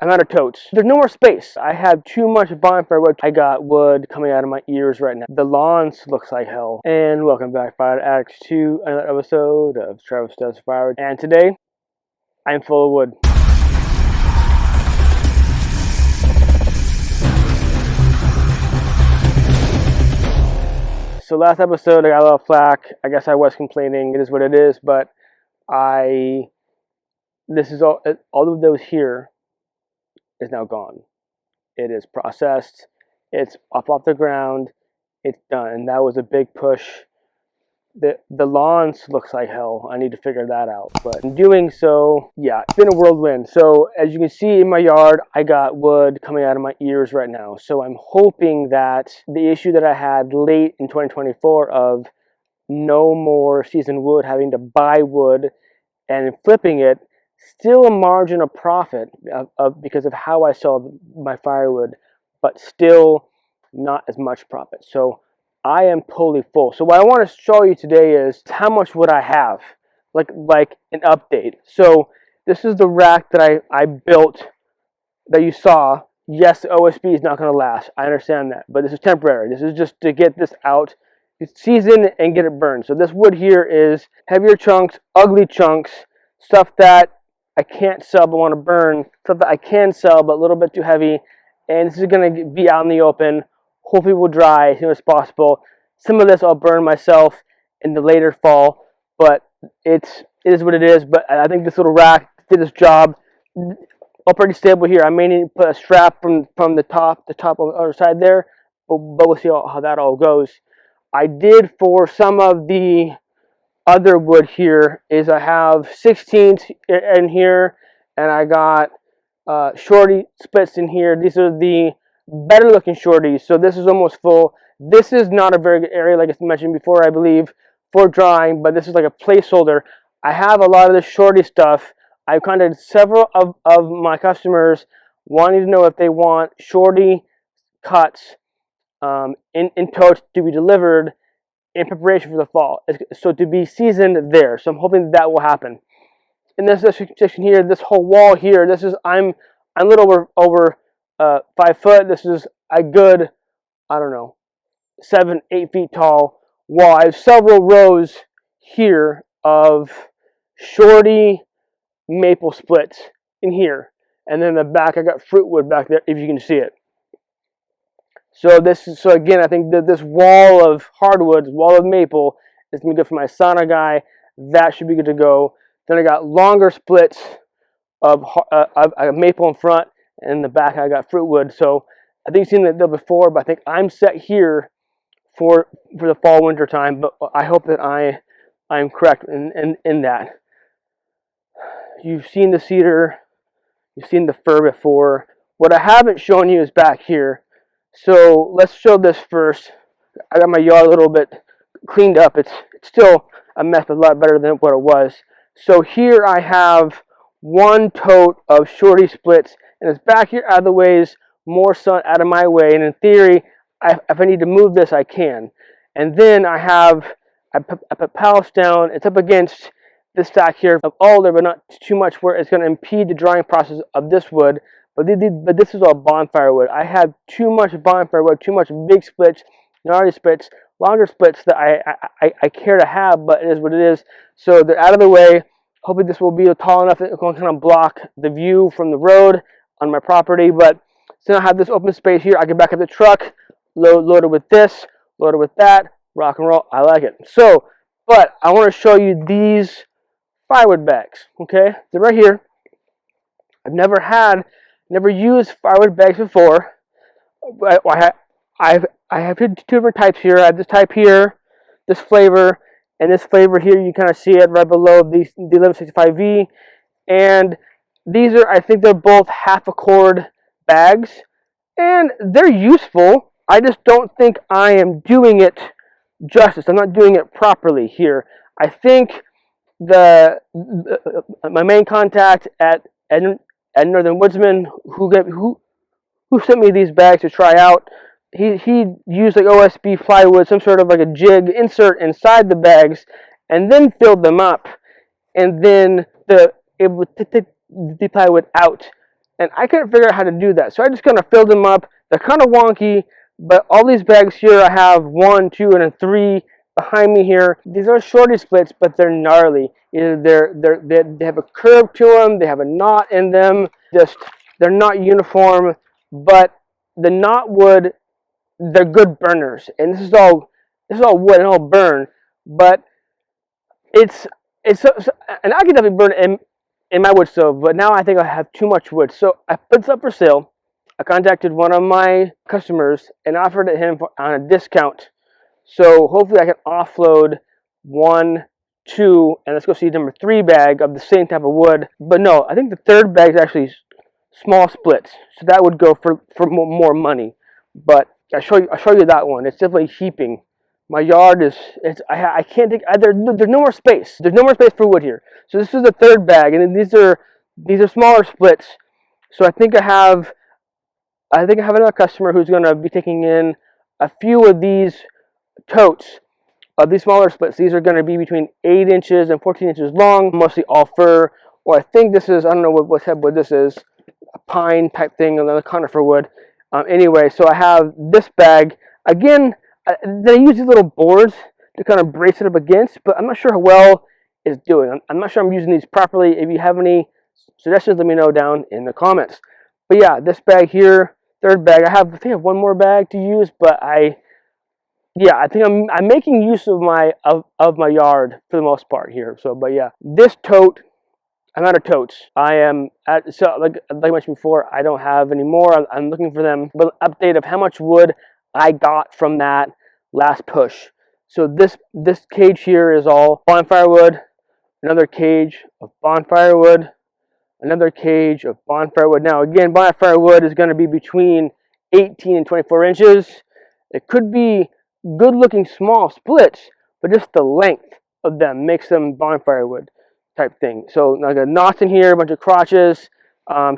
I'm out of totes. There's no more space. I have too much bonfire wood. I got wood coming out of my ears right now. The lawns looks like hell. And welcome back, Fire Addicts, to another episode of Travis Does Firewood. And today, I'm full of wood. So last episode, I got a little flack. I guess I was complaining. It is what it is, but this is all of those here is now gone. It is processed. It's off the ground. It's done. And that was a big push. The lawns looks like hell. I need to figure that out. But in doing so, yeah, it's been a whirlwind. So as you can see in my yard, I got wood coming out of my ears right now. So I'm hoping that the issue that I had late in 2024 of no more seasoned wood, having to buy wood and flipping it, still a margin of profit because of how I sell my firewood, but still not as much profit. So I am totally full. So what I want to show you today is how much wood I have, like an update. So this is the rack that I built that you saw. Yes, the OSB is not going to last. I understand that, but this is temporary. This is just to get this out, season and get it burned. So this wood here is heavier chunks, ugly chunks, stuff that I can't sell but want to burn, stuff that I can sell but a little bit too heavy. And this is going to be out in the open. Hopefully it will dry as soon as possible. Some of this I'll burn myself in the later fall, but it is what it is. But I think this little rack did its job. All pretty stable here. I may need to put a strap from the top on the other side there, but we'll see how that all goes. I did for some of the other wood here is I have 16ths in here, and I got shorty splits in here. These are the better looking shorties, so this is almost full. This is not a very good area, like I mentioned before, I believe, for drying, but this is like a placeholder. I have a lot of the shorty stuff. I've contacted several of my customers wanting to know if they want shorty cuts in totes to be delivered in preparation for the fall, so to be seasoned there. So I'm hoping that will happen. In this section here, this whole wall here, this is I'm a little over 5 foot. This is a good, I don't know, 7-8 feet tall wall. I have several rows here of shorty maple splits in here, and then in the back I got fruit wood back there, if you can see it. So again, I think that this wall of hardwoods, wall of maple, is gonna be good for my sauna guy. That should be good to go. Then I got longer splits of maple in front, and in the back I got fruit wood. So I think you've seen that before, but I think I'm set here for the fall winter time. But I hope that I'm correct in that. You've seen the cedar, you've seen the fir before. What I haven't shown you is back here. So let's show this first. I got my yard a little bit cleaned up. It's still a mess, but a lot better than what it was. So here I have one tote of shorty splits, and it's back here out of the ways, more sun out of my way. And in theory, if I need to move this, I can. And then I put pallets down. It's up against this stack here of alder, but not too much where it's going to impede the drying process of this wood. But this is all bonfire wood. I have too much bonfire wood, too much big splits, gnarly splits, longer splits that I care to have, but it is what it is. So they're out of the way. Hopefully this will be tall enough that it will kind of block the view from the road on my property. But since I have this open space here, I can back up the truck, load it with this, load it with that, rock and roll. I like it. So, but I want to show you these firewood bags. Okay, they're right here. I've never used firewood bags before. I have two different types here. I have this type here, this flavor, and this flavor here. You kind of see it right below the 1165V. And these are, I think they're both half a cord bags, and they're useful. I just don't think I am doing it justice. I'm not doing it properly here. I think my main contact at Northern Woodsman, who sent me these bags to try out, he used like OSB plywood, some sort of like a jig insert inside the bags, and then filled them up, and then able to take the plywood out and I couldn't figure out how to do that. So I just kind of filled them up. They're kind of wonky, but all these bags here, I have 1, 2, and 3 behind me here. These are shorty splits, but they're gnarly. Either they have a curve to them, they have a knot in them. Just they're not uniform, but the knot wood, they're good burners. And this is all wood and all burn, but it's and I can definitely burn in my wood stove, but now I think I have too much wood. So I put this up for sale. I contacted one of my customers and offered it him on a discount. So hopefully I can offload 1, 2, and let's go see number 3 bag of the same type of wood. But no, I think the 3rd bag is actually small splits, so that would go for more money. But I'll show you that one. It's definitely heaping. My yard is I can't think. There's no more space. There's no more space for wood here. So this is the 3rd bag, and then these are smaller splits. So I think I have another customer who's going to be taking in a few of these totes of these smaller splits. These are going to be between 8 inches and 14 inches long, mostly all fir. Or I think this is, I don't know what type of wood this is, a pine type thing, another conifer wood. Anyway, so I have this bag. Again, they use these little boards to kind of brace it up against, but I'm not sure how well it's doing. I'm not sure I'm using these properly. If you have any suggestions, let me know down in the comments. But yeah, this bag here, 3rd bag. I think I have one more bag to use, but I think I'm making use of my yard for the most part here. So, but yeah, this tote, I'm out of totes. I am like I mentioned before, I don't have any more. I'm looking for them. But an update of how much wood I got from that last push. So this cage here is all bonfire wood. Another cage of bonfire wood. Another cage of bonfire wood. Now again, bonfire wood is going to be between 18 and 24 inches. It could be good looking small splits, but just the length of them makes them bonfire wood type thing. So like a knots in here, a bunch of crotches,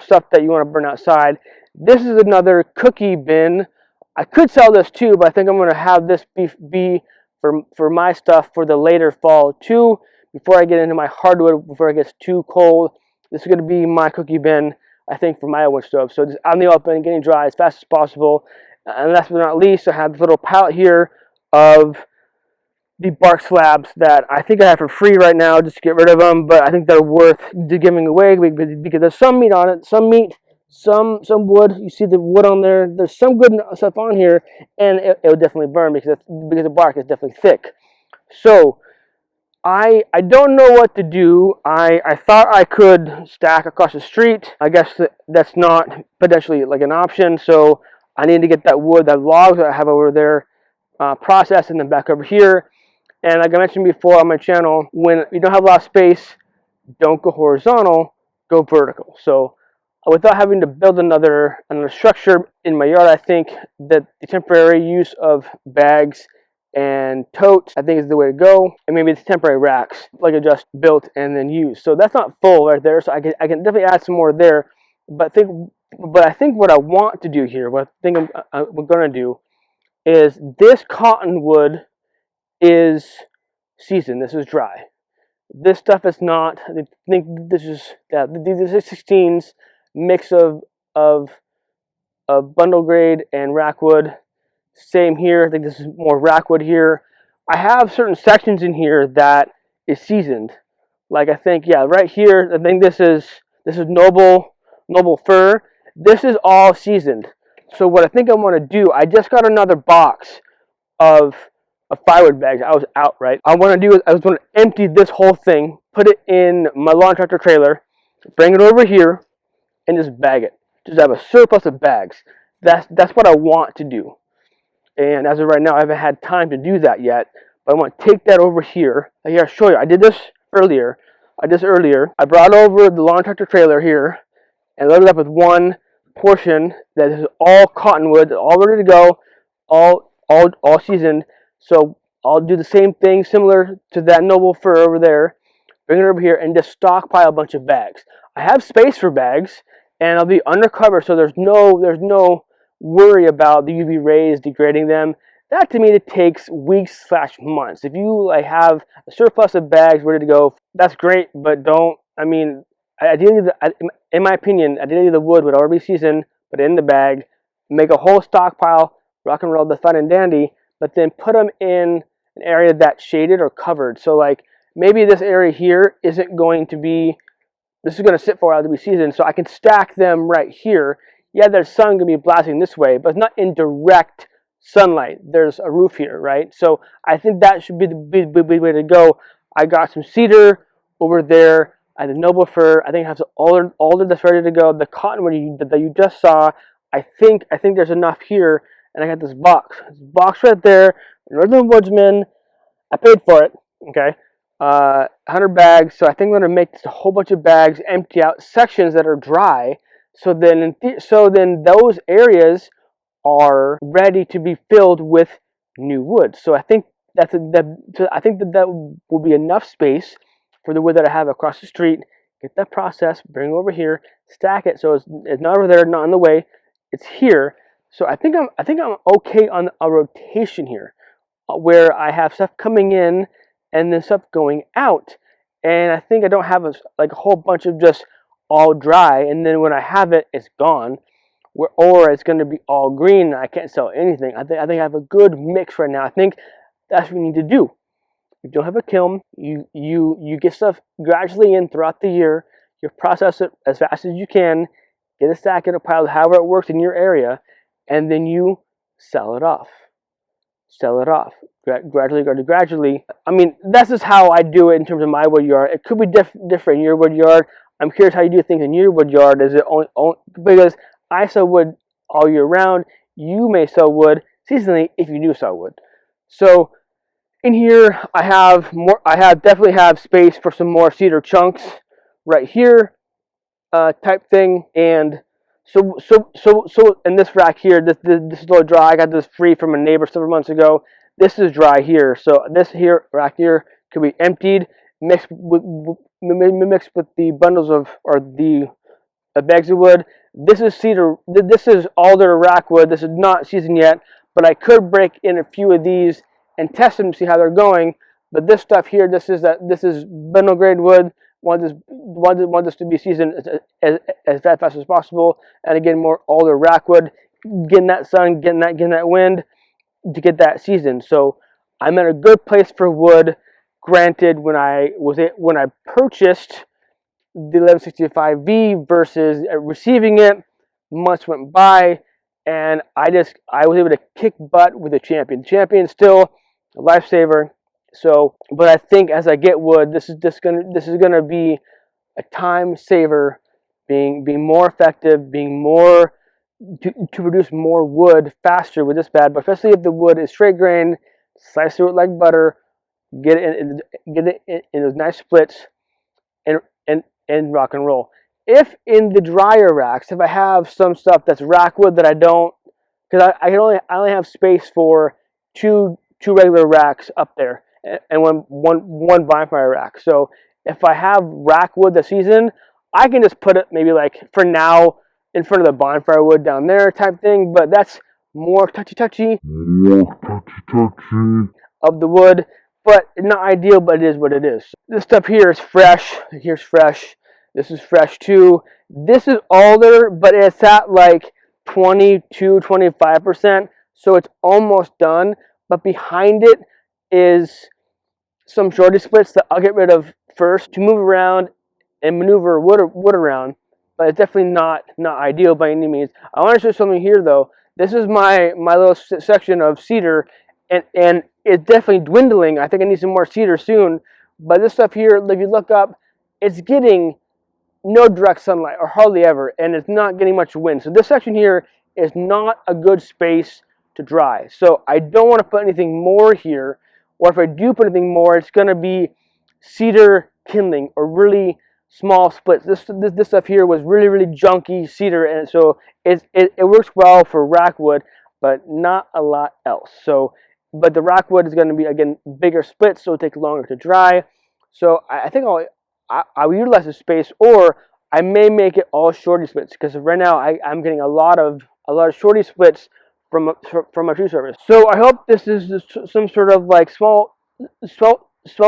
stuff that you want to burn outside. This is another cookie bin. I could sell this too, but I think I'm going to have this be for my stuff for the later fall too, before I get into my hardwood, before it gets too cold. This is going to be my cookie bin, I think, for my wood stove. So just out in the open, getting dry as fast as possible. And last but not least, I have this little pallet here of the bark slabs that I think I have for free right now, just to get rid of them. But I think they're worth giving away because there's some meat on it, some some wood. You see the wood on there. There's some good stuff on here, and it'll definitely burn because the bark is definitely thick. So I don't know what to do. I thought I could stack across the street. I guess that's not potentially like an option. So I need to get that wood, that logs that I have over there, processed and then back over here. And like I mentioned before on my channel, when you don't have a lot of space, don't go horizontal, go vertical. So without having to build another structure in my yard, I think that the temporary use of bags and totes, I think, is the way to go. And maybe it's temporary racks, like I just built and then used. So that's not full right there. So I can definitely add some more there. But I think what I want to do here, what I think we're going to do, is this cottonwood is seasoned. This is dry. This stuff is not. I think this is these are 16s mix of bundle grade and rack wood. Same here. I think this is more rack wood here. I have certain sections in here that is seasoned. Like I think, yeah, right here. I think this is noble fir. This is all seasoned. So what I think I want to do, I just got another box of firewood bags. I was out, right? I want to do is I was going to empty this whole thing, put it in my lawn tractor trailer, bring it over here, and just bag it. Just have a surplus of bags. That's what I want to do. And as of right now, I haven't had time to do that yet. But I want to take that over here. Here, I'll show you. I did this earlier. I brought over the lawn tractor trailer here and loaded up with one portion that is all cottonwood, all ready to go, all seasoned. So I'll do the same thing, similar to that noble fir over there. Bring it over here and just stockpile a bunch of bags. I have space for bags, and I'll be undercover, so there's no worry about the UV rays degrading them. That to me, it takes weeks / months. If you have a surplus of bags ready to go, that's great, but don't. I mean, ideally, in my opinion, ideally the wood would already be seasoned, put it in the bag, make a whole stockpile, rock and roll the fun and dandy, but then put them in an area that's shaded or covered. So like maybe this area here isn't going to be, this is going to sit for a while to be seasoned, so I can stack them right here. Yeah, there's sun going to be blasting this way, but it's not in direct sunlight. There's a roof here, right? So I think that should be the way to go. I got some cedar over there. I had the noble fir. I think I have alder that's ready to go. The cottonwood that you just saw. I think there's enough here, and I got this box right there. Northern Woodsman. I paid for it. Okay, 100 bags. So I think I'm gonna make just a whole bunch of bags, empty out sections that are dry. So then those areas are ready to be filled with new wood. So I think that will be enough space for the wood that I have across the street. Get that process, bring it over here, stack it so it's not over there, not in the way. It's here. So I think I'm okay on a rotation here, where I have stuff coming in and then stuff going out. And I think I don't have a whole bunch of just all dry, and then when I have it, it's gone. Or it's going to be all green and I can't sell anything. I think I have a good mix right now. I think that's what we need to do. If you don't have a kiln, you get stuff gradually in throughout the year. You process it as fast as you can, get a stack in a pile, however it works in your area, and then you sell it off. Gradually. I mean, that's just how I do it in terms of my wood yard. It could be different in your wood yard. I'm curious how you do things in your wood yard. Is it only because I sell wood all year round? You may sell wood seasonally if you do sell wood. So in here, I definitely have space for some more cedar chunks right here, type thing. And so in this rack here, this is a little dry. I got this free from a neighbor several months ago. This is dry here. So this here rack here could be emptied, mixed with the bundles of the bags of wood. This is cedar. This is alder rack wood. This is not seasoned yet, but I could break in a few of these and test them to see how they're going. But this stuff here, this is bundle grade wood. Want this to be seasoned as fast as possible, and again more alder rack wood, getting that sun, getting that wind to get that seasoned. So I'm at a good place for wood. Granted, when I purchased the 1165V versus receiving it, months went by, and I was able to kick butt with the Champion. The Champion's still a lifesaver. So, but I think as I get wood, this is gonna be a time saver, being more effective, being more to produce more wood faster with this bad. But especially if the wood is straight grain, slice through it like butter, get it in those nice splits, and rock and roll. If in the dryer racks, if I have some stuff that's rack wood that I don't, because I only have space for two regular racks up there, and one bonfire rack. So if I have rack wood that's seasoned, I can just put it maybe like for now in front of the bonfire wood down there type thing. But that's more touchy of the wood, but not ideal. But it is what it is. This stuff here is fresh. Here's fresh. This is fresh too. This is alder, but it's at like 22-25%, so it's almost done. But behind it is some shorty splits that I'll get rid of first to move around and maneuver wood around. But it's definitely not ideal by any means. I want to show something here though. This is my little section of cedar, and it's definitely dwindling. I think I need some more cedar soon. But this stuff here, if you look up, it's getting no direct sunlight or hardly ever, and it's not getting much wind. So this section here is not a good space to dry. So I don't want to put anything more here, or if I do put anything more, it's going to be cedar kindling or really small splits. This stuff here was really junky cedar, and so it works well for rack wood, but not a lot else. So, but the rack wood is going to be again bigger splits, so it takes longer to dry. So I think I'll utilize the space, or I may make it all shorty splits, because right now I'm getting a lot of shorty splits from my tree service. So I hope this is some sort of like small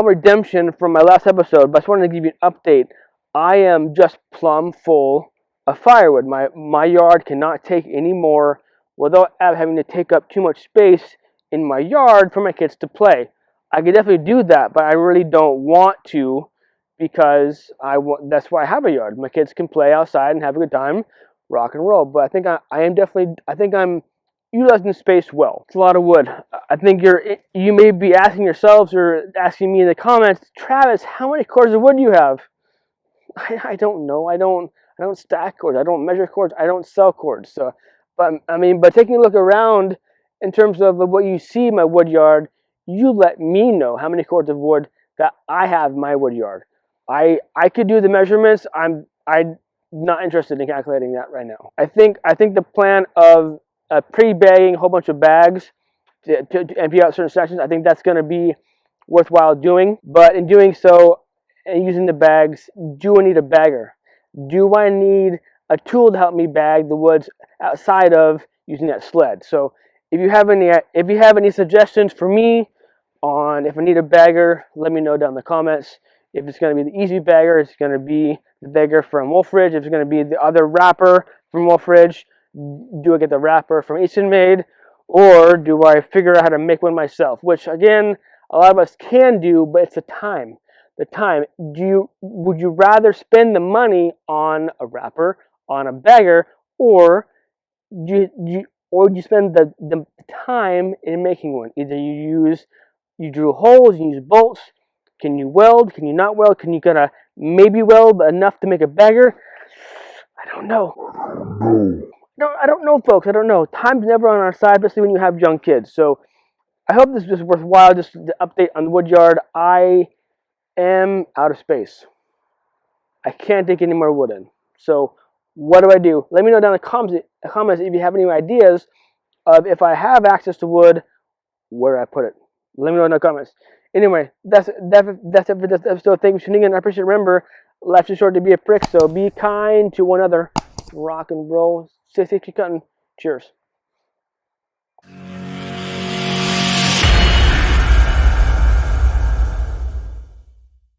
redemption from my last episode, but I just wanted to give you an update I am just plumb full of firewood. My yard cannot take any more without having to take up too much space in my yard for my kids to play. I could definitely do that, but I really don't want to because that's why I have a yard. My kids can play outside and have a good time, rock and roll. But I think I'm utilizing the space well. It's a lot of wood. I think you may be asking yourselves or asking me in the comments, Travis, how many cords of wood do you have? I don't know. I don't stack cords. I don't measure cords. I don't sell cords. So, but taking a look around in terms of what you see in my wood yard, you let me know how many cords of wood that I have in my wood yard. I could do the measurements. I'm not interested in calculating that right now. I think the plan of pre-bagging a whole bunch of bags to empty out certain sections, I think that's going to be worthwhile doing. But in doing so and using the bags, do I need a bagger? Do I need a tool to help me bag the woods outside of using that sled? So if you have any suggestions for me on if I need a bagger, let me know down in the comments. If it's going to be the easy bagger, it's going to be the bagger from Wolfridge. If it's going to be the other wrapper from Wolfridge, do I get the wrapper from Easton Made, or do I figure out how to make one myself? Which again, a lot of us can do, but it's the time. Would you rather spend the money on a wrapper, on a bagger, or do you spend the time in making one? Either you drill holes, you use bolts. Can you weld? Can you not weld? Can you maybe weld enough to make a bagger? I don't know. No, I don't know, folks. I don't know. Time's never on our side, especially when you have young kids. So I hope this was worthwhile. Just the update on the wood yard. I am out of space. I can't take any more wood in. So what do I do? Let me know down in the comments if you have any ideas of if I have access to wood, where I put it. Let me know in the comments. Anyway, that's it for this episode. Thank you for tuning in. I appreciate it. Remember, life's too short to be a prick, so be kind to one another. Rock and roll. Stay safe, keep cutting. Cheers.